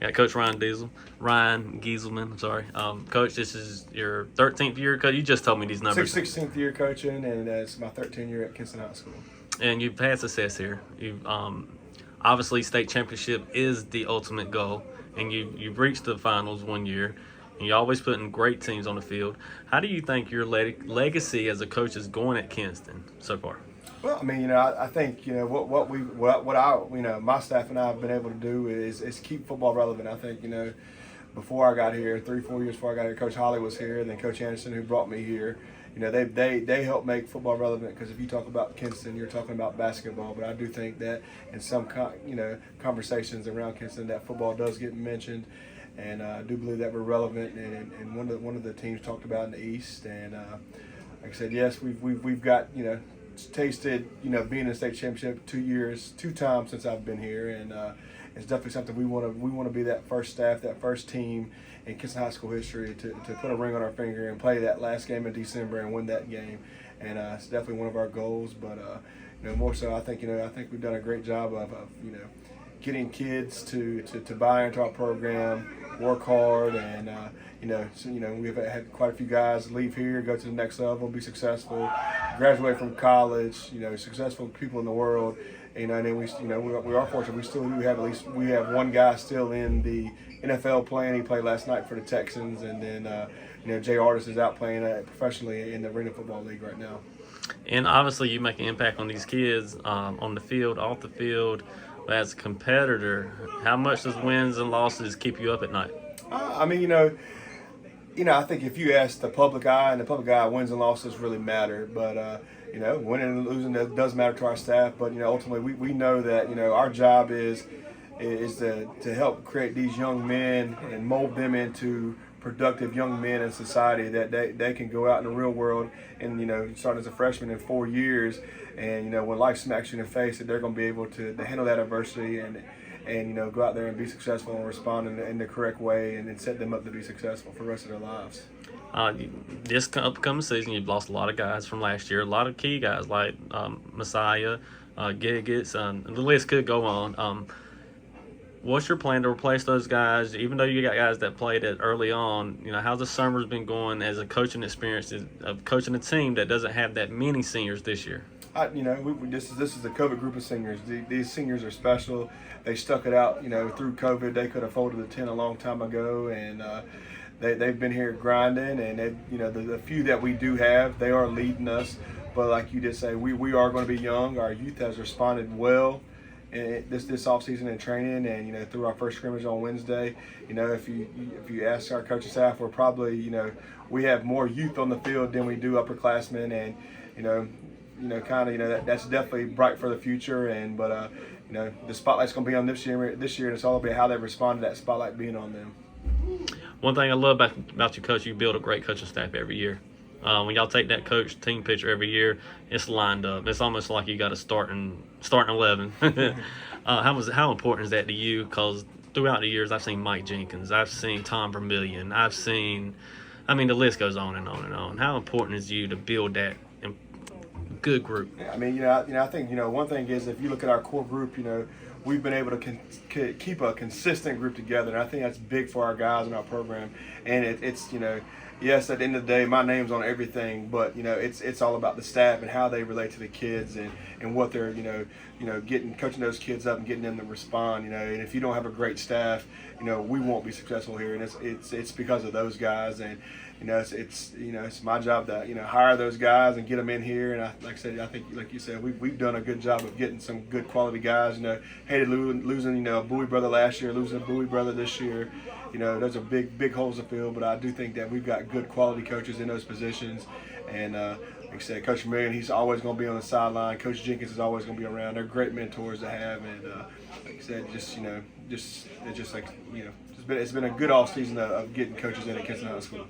Yeah, Coach Ryan Gieselman. I'm sorry, Coach. This is your 13th year. Coach, you just told me these numbers. 16th year coaching, and it's my 13th year at Kinston High School. And you've had success here. You've obviously state championship is the ultimate goal, and you've reached the finals one year, and you're always putting great teams on the field. How do you think your legacy as a coach is going at Kinston so far? Well, I mean, I think what I my staff and I have been able to do is keep football relevant. I think before I got here, 3-4 years before I got here, Coach Holly was here, and then Coach Anderson, who brought me here. They help make football relevant, because if you talk about Kinston, you're talking about basketball. But I do think that in some conversations around Kinston, that football does get mentioned, and I do believe that we're relevant. And one of the teams talked about in the East, and like I said, yes, we've got tasted being in the state championship 2 times since I've been here, and it's definitely something we want to be that first staff, that first team in Kinston High School history to put a ring on our finger and play that last game in December and win that game, and it's definitely one of our goals. But more so, I think we've done a great job of getting kids to buy into our program, work hard, and we've had quite a few guys leave here, go to the next level, be successful, graduate from college, successful people in the world. And then we are fortunate. We still do have we have one guy still in the NFL playing. He played last night for the Texans, and then Jay Artis is out playing professionally in the Arena Football League right now. And obviously, you make an impact on these kids on the field, off the field. But as a competitor, how much does wins and losses keep you up at night? I mean, I think if you ask the public eye, and the public eye, wins and losses really matter. But winning and losing does matter to our staff. But ultimately, we know that our job is to help create these young men and mold them into productive young men in society, that they can go out in the real world and start as a freshman in 4 years, and when life smacks you in the face, that they're going to be able to handle that adversity and go out there and be successful and respond in the correct way, and then set them up to be successful for the rest of their lives. This upcoming season, you've lost a lot of guys from last year, a lot of key guys like Messiah, Giggets, and the list could go on. What's your plan to replace those guys? Even though you got guys that played it early on, how's the summer's been going as a coaching experience of coaching a team that doesn't have that many seniors this year? This is a COVID group of seniors. These seniors are special. They stuck it out, through COVID. They could have folded the tent a long time ago, and they've been here grinding. And the few that we do have, they are leading us. But like you did say, we are going to be young. Our youth has responded well this off season in training, and through our first scrimmage on Wednesday. If you ask our coaching staff, we're probably we have more youth on the field than we do upperclassmen, and that's definitely bright for the future. But the spotlight's going to be on this year, and it's all about how they respond to that spotlight being on them. One thing I love about you, Coach, you build a great coaching staff every year. When y'all take that coach team picture every year, it's lined up. It's almost like you got a starting 11. How important is that to you? Because throughout the years, I've seen Mike Jenkins, I've seen Tom Vermillion, the list goes on and on and on. How important is you to build that good group? Yeah, I think one thing is, if you look at our core group, we've been able to keep a consistent group together, and I think that's big for our guys in our program. And it's yes, at the end of the day, my name's on everything, but it's all about the staff and how they relate to the kids, and what they're coaching those kids up and getting them to respond. And if you don't have a great staff, we won't be successful here, and it's because of those guys. And it's my job to hire those guys and get them in here. And like I said, I think, like you said, we've done a good job of getting some good quality guys. Hated losing a Bowie brother last year, losing a Bowie brother this year. Those are big holes to fill, but I do think that we've got good quality coaches in those positions. And like I said, Coach Million, he's always going to be on the sideline. Coach Jenkins is always going to be around. They're great mentors to have. And like I said, it's been a good off season of getting coaches in at Kinston High School.